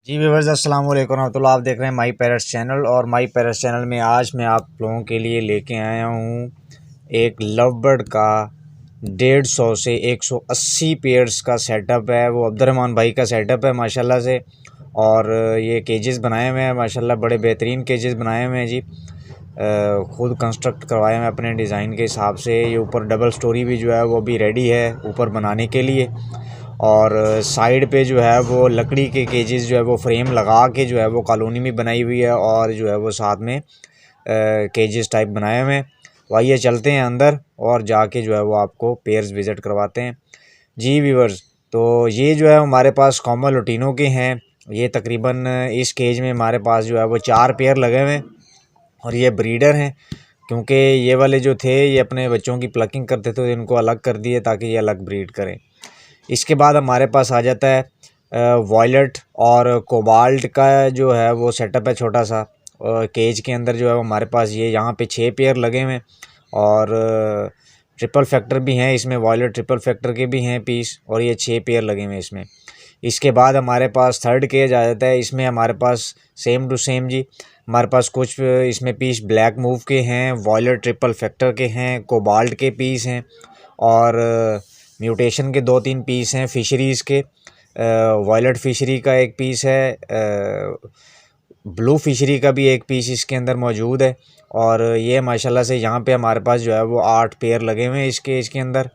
जी viewers, अस्सलाम वालेकुम रहमतुल्लाह। आप देख रहे हैं माई पैरट्स चैनल। और माई पैरट्स चैनल में आज मैं आप लोगों के लिए लेके आया हूँ एक लव बर्ड का 150 से 180 पेयर्स का सेटअप है। वो अब्दुर्रहमान भाई का सेटअप है माशाल्लाह से। और ये केजेस बनाए हुए हैं माशाल्लाह, बड़े बेहतरीन केजेस बनाए हुए हैं जी। खुद कंस्ट्रक्ट करवाए हैं अपने डिज़ाइन के हिसाब से। ये ऊपर डबल स्टोरी भी जो है वो भी रेडी है ऊपर बनाने के लिए। और साइड पे जो है वो लकड़ी के केजेस जो है वो फ्रेम लगा के जो है वो कॉलोनी में बनाई हुई है। और जो है वो साथ में केजेस टाइप बनाए हुए हैं। तो आइए चलते हैं अंदर और जाके जो है वो आपको पेयर्स विज़िट करवाते हैं। जी व्यूअर्स, तो ये जो है हमारे पास कॉमन लुटीनों के हैं। ये तकरीबन इस केज में हमारे पास जो है वो 4 पेयर लगे हुए हैं। और ये ब्रीडर हैं, क्योंकि ये वाले जो थे ये अपने बच्चों की प्लकिंग करते थे, तो इनको अलग कर दिए ताकि ये अलग ब्रीड करें। इसके बाद हमारे पास आ जाता है वॉयलेट और कोबाल्ट का जो है वो सेटअप है छोटा सा। केज के अंदर जो है हमारे पास ये यहाँ पे 6 पेयर लगे हुए हैं। और ट्रिपल फैक्टर भी हैं इसमें, वॉयलेट ट्रिपल फैक्टर के भी हैं पीस। और ये 6 पेयर लगे हुए हैं इसमें। इसके बाद हमारे पास थर्ड केज आ जाता है। इसमें हमारे पास सेम टू सेम जी, हमारे पास कुछ इसमें पीस ब्लैक मूव के हैं, वॉयलेट ट्रिपल फैक्टर के हैं, कोबाल्ट के पीस हैं। और म्यूटेशन के 2-3 पीस हैं फिशरीज़ के। वॉयलेट फिशरी का एक पीस है, ब्लू फिशरी का भी एक पीस इसके अंदर मौजूद है। और ये माशाल्लाह से यहाँ पे हमारे पास जो है वो 8 पेयर लगे हुए हैं इस केज के अंदर।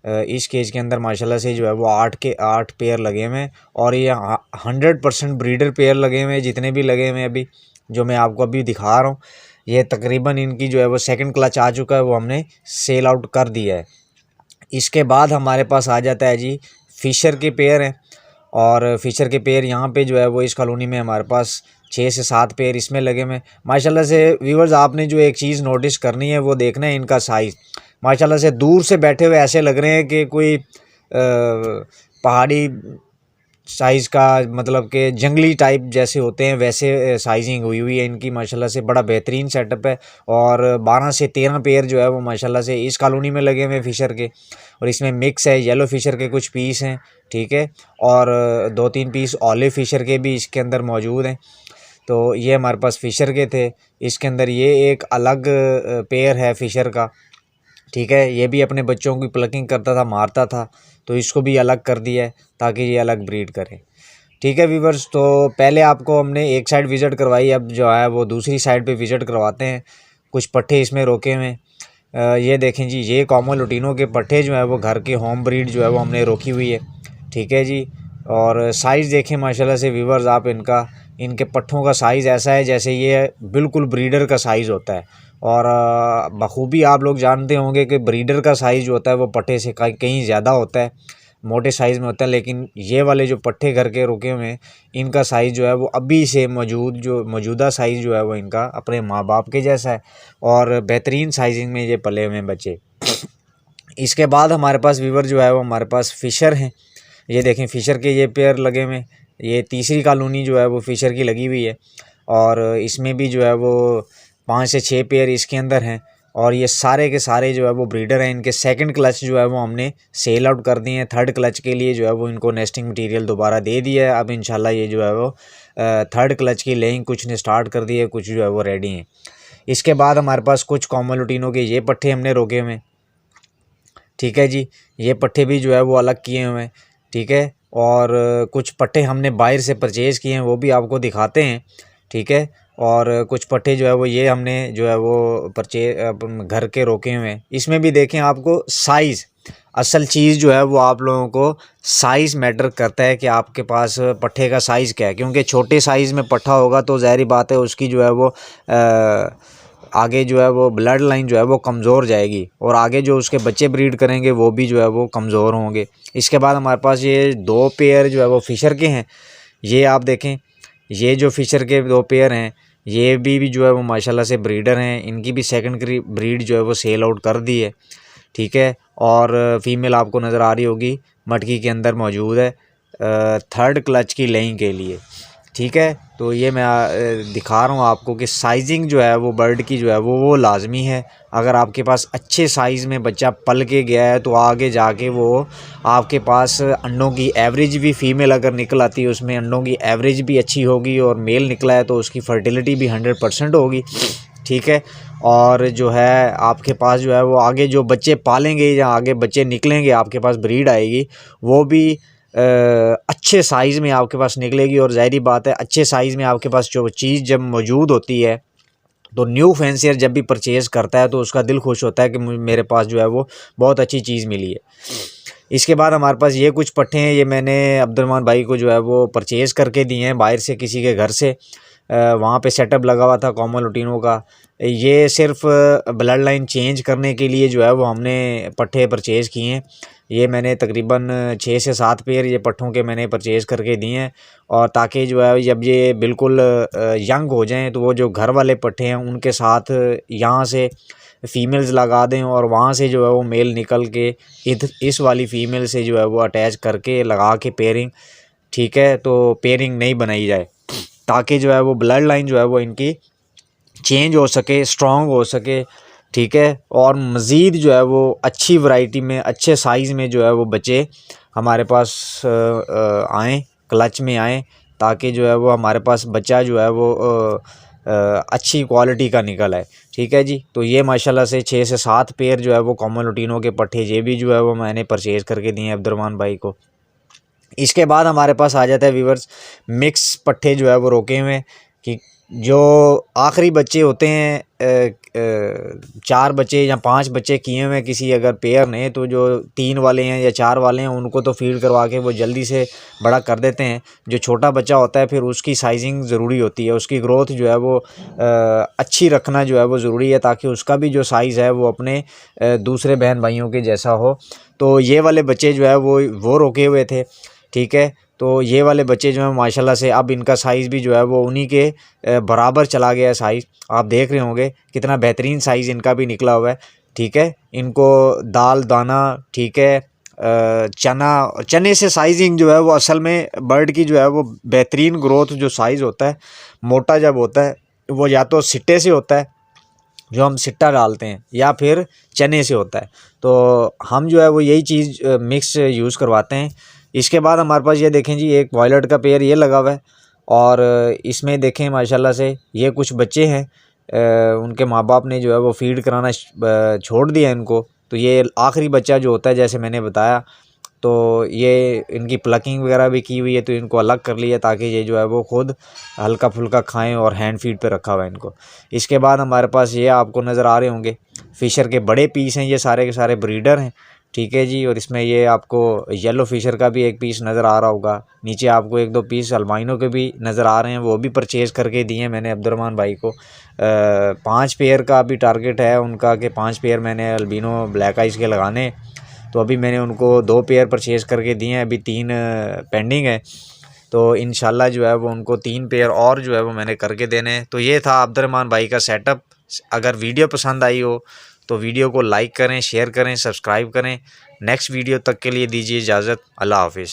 इस केज के अंदर माशाल्लाह से जो है वो 8 पेयर लगे हुए हैं। और ये 100% ब्रीडर पेयर लगे हुए हैं जितने भी लगे हुए हैं अभी, जो मैं आपको अभी दिखा रहा हूँ। ये तकरीबन इनकी जो है वो सेकंड क्लच आ चुका है, वो हमने सेल आउट कर दिया है। इसके बाद हमारे पास आ जाता है जी फ़िशर के पेयर हैं। और फ़िशर के पेयर यहाँ पे जो है वो इस कॉलोनी में हमारे पास 6 से 7 पेयर इसमें लगे हुए हैं माशाल्लाह से। व्यूअर्स, आपने जो एक चीज़ नोटिस करनी है वो देखना है इनका साइज़। माशाल्लाह से दूर से बैठे हुए ऐसे लग रहे हैं कि कोई पहाड़ी साइज़ का, मतलब कि जंगली टाइप जैसे होते हैं वैसे साइजिंग हुई हुई है इनकी माशाल्लाह से। बड़ा बेहतरीन सेटअप है। और 12 से 13 पेयर जो है वो माशाल्लाह से इस कॉलोनी में लगे हुए हैं फ़िशर के। और इसमें मिक्स है, येलो फ़िशर के कुछ पीस हैं, ठीक है। और 2-3 पीस ऑलिव फ़िशर के भी इसके अंदर मौजूद हैं। तो ये हमारे पास फ़िशर के थे। इसके अंदर ये एक अलग पेयर है फ़िशर का, ठीक है। ये भी अपने बच्चों की प्लकिंग करता था, मारता था, तो इसको भी अलग कर दिया है ताकि ये अलग ब्रीड करे, ठीक है व्यूवर्स। तो पहले आपको हमने एक साइड विज़िट करवाई, अब जो है वो दूसरी साइड पे विज़िट करवाते हैं। कुछ पट्ठे इसमें रोके हुए हैं। ये देखें जी, ये कॉमन लुटीनों के पट्ठे जो है वो घर के होम ब्रीड जो है वो हमने रोकी हुई है, ठीक है जी। और साइज़ देखें माशाल्लाह से व्यूवर्स आप, इनके पट्ठों का साइज़ ऐसा है जैसे ये बिल्कुल ब्रीडर का साइज़ होता है। और बखूबी आप लोग जानते होंगे कि ब्रीडर का साइज़ जो होता है वो पट्ठे से कहीं ज़्यादा होता है, मोटे साइज़ में होता है। लेकिन ये वाले जो पट्ठे घर के रुके हुए हैं, इनका साइज़ जो है वो अभी से मौजूदा साइज़ जो है वो इनका अपने माँ बाप के जैसा है। और बेहतरीन साइजिंग में ये पले हुए हैं बच्चे। इसके बाद हमारे पास व्यूवर जो है वो हमारे पास फ़िशर हैं। ये देखें फ़िशर के ये पेयर लगे हुए हैं। ये तीसरी कॉलोनी जो है वो फ़िशर की लगी हुई है। और इसमें भी जो है वो 5 से 6 पेयर इसके अंदर हैं। और ये सारे के सारे जो है वो ब्रीडर हैं। इनके सेकंड क्लच जो है वो हमने सेल आउट कर दिए हैं। थर्ड क्लच के लिए जो है वो इनको नेस्टिंग मटेरियल दोबारा दे दिया है। अब इंशाल्लाह ये जो है वो थर्ड क्लच की लेइंग कुछ ने स्टार्ट कर दी है, कुछ जो है वो रेडी हैं। इसके बाद हमारे पास कुछ कॉमन लुटीनों के ये पट्ठे हमने रोके हुए हैं, ठीक है जी। ये पट्ठे भी जो है वो अलग किए हुए हैं, ठीक है। और कुछ पट्ठे हमने बाहर से परचेज़ किए हैं, वो भी आपको दिखाते हैं, ठीक है। और कुछ पट्ठे जो है वो ये हमने जो है वो घर के रोके हुए हैं। इसमें भी देखें आपको साइज़, असल चीज़ जो है वो आप लोगों को साइज़ मैटर करता है कि आपके पास पट्ठे का साइज़ क्या है। क्योंकि छोटे साइज़ में पट्ठा होगा तो ज़ाहिर बात है उसकी जो है वो आगे जो है वो ब्लड लाइन जो है वो कमज़ोर जाएगी। और आगे जो उसके बच्चे ब्रीड करेंगे वो भी जो है वो कमज़ोर होंगे। इसके बाद हमारे पास ये 2 पेयर जो है वो फ़िशर के हैं। ये आप देखें, ये जो फ़िशर के 2 पेयर हैं, ये भी जो है वो माशाल्लाह से ब्रीडर हैं। इनकी भी सेकंड ब्रीड जो है वो सेल आउट कर दी है, ठीक है। और फीमेल आपको नज़र आ रही होगी मटकी के अंदर मौजूद है थर्ड क्लच की लेइंग के लिए, ठीक है। तो ये मैं दिखा रहा हूँ आपको कि साइजिंग जो है वो बर्ड की जो है वो लाजमी है। अगर आपके पास अच्छे साइज़ में बच्चा पल के गया है तो आगे जाके वो आपके पास अंडों की एवरेज भी, फीमेल अगर निकल आती है उसमें अंडों की एवरेज भी अच्छी होगी, और मेल निकला है तो उसकी फर्टिलिटी भी 100% होगी, ठीक है। और जो है आपके पास जो है वो आगे जो बच्चे पालेंगे या आगे बच्चे निकलेंगे, आपके पास ब्रीड आएगी, वो भी अच्छे साइज़ में आपके पास निकलेगी। और ज़ाहिरी बात है अच्छे साइज़ में आपके पास जो चीज़ जब मौजूद होती है तो न्यू फैंसियर जब भी परचेज़ करता है तो उसका दिल खुश होता है कि मेरे पास जो है वो बहुत अच्छी चीज़ मिली है। इसके बाद हमारे पास ये कुछ पट्ठे हैं, ये मैंने अब्दुलरहमान भाई को जो है वो परचेज़ करके दिए हैं बाहर से, किसी के घर से। वहाँ पे सेटअप लगा हुआ था कॉमन लुटीनों का। ये सिर्फ ब्लड लाइन चेंज करने के लिए जो है वो हमने पट्ठे परचेज़ किए हैं। ये मैंने तकरीबन 6 से 7 पेयर ये पट्ठों के मैंने परचेज़ करके दिए हैं, और ताकि जो है जब ये बिल्कुल यंग हो जाएं तो वो जो घर वाले पट्ठे हैं उनके साथ यहाँ से फ़ीमेल्स लगा दें, और वहाँ से जो है वो मेल निकल के इस वाली फ़ीमेल से जो है वो अटैच करके लगा के पेयरिंग, ठीक है, तो पेयरिंग नहीं बनाई जाए, ताकि जो है वो ब्लड लाइन जो है वो इनकी चेंज हो सके, स्ट्रॉन्ग हो सके, ठीक है। और मज़ीद जो है वो अच्छी वैरायटी में, अच्छे साइज़ में जो है वो बच्चे हमारे पास आएँ, क्लच में आएँ, ताकि जो है वो हमारे पास बच्चा जो है वो अच्छी क्वालिटी का निकल आए, ठीक है जी। तो ये माशाल्लाह से 6 से 7 पेयर जो है वो कॉमन लुटीनों के पट्ठे ये भी जो है वो मैंने परचेज़ करके दिए हैं अब्दुलरहमान भाई को। इसके बाद हमारे पास आ जाता है व्यूअर्स मिक्स पट्ठे जो है वो रोके हुए हैं, कि जो आखिरी बच्चे होते हैं 4 बच्चे या 5 बच्चे किए हुए हैं किसी अगर पेयर ने, तो जो 3 वाले हैं या 4 वाले हैं उनको तो फीड करवा के वो जल्दी से बड़ा कर देते हैं। जो छोटा बच्चा होता है फिर उसकी साइजिंग ज़रूरी होती है, उसकी ग्रोथ जो है वो अच्छी रखना जो है वो ज़रूरी है, ताकि उसका भी जो साइज़ है वो अपने दूसरे बहन भाइयों के जैसा हो। तो ये वाले बच्चे जो है वो रोके हुए थे, ठीक है। तो ये वाले बच्चे जो हैं माशाल्लाह से अब इनका साइज़ भी जो है वो उन्हीं के बराबर चला गया है साइज़। आप देख रहे होंगे कितना बेहतरीन साइज़ इनका भी निकला हुआ है, ठीक है। इनको दाल दाना, ठीक है, चने से साइजिंग जो है वो असल में बर्ड की जो है वो बेहतरीन ग्रोथ जो साइज़ होता है, मोटा जब होता है वो या तो सिट्टे से होता है, जो हम सिट्टा डालते हैं, या फिर चने से होता है। तो हम जो है वो यही चीज़ मिक्स यूज़ करवाते हैं। इसके बाद हमारे पास ये देखें जी एक वॉयलेट का पेयर ये लगा हुआ है, और इसमें देखें माशाल्लाह से ये कुछ बच्चे हैं, उनके माँ बाप ने जो है वो फीड कराना छोड़ दिया इनको। तो ये आखिरी बच्चा जो होता है जैसे मैंने बताया, तो ये इनकी प्लकिंग वगैरह भी की हुई है, तो इनको अलग कर लिया ताकि ये जो है वो खुद हल्का फुल्का खाएं, और हैंड फीड पे रखा हुआ है इनको। इसके बाद हमारे पास ये आपको नज़र आ रहे होंगे फ़िशर के बड़े पीस हैं, ये सारे के सारे ब्रीडर हैं, ठीक है जी। और इसमें ये आपको येलो फ़िशर का भी एक पीस नज़र आ रहा होगा, नीचे आपको 1-2 पीस अल्बाइनो के भी नज़र आ रहे हैं, वो भी परचेज़ करके दिए हैं मैंने अब्दुलरहमान भाई को। 5 पेयर का अभी टारगेट है उनका कि 5 पेयर मैंने अल्बिनो ब्लैक आइज़ के लगाने। तो अभी मैंने उनको 2 पेयर परचेज़ करके दिए हैं, अभी 3 पेंडिंग है। तो इंशाल्लाह जो है वो उनको 3 पेयर और जो है वो मैंने करके देने हैं। तो ये था अब्दुलरहमान भाई का सेटअप। अगर वीडियो पसंद आई हो तो वीडियो को लाइक करें, शेयर करें, सब्सक्राइब करें। नेक्स्ट वीडियो तक के लिए दीजिए इजाज़त। अल्लाह हाफ़िज़।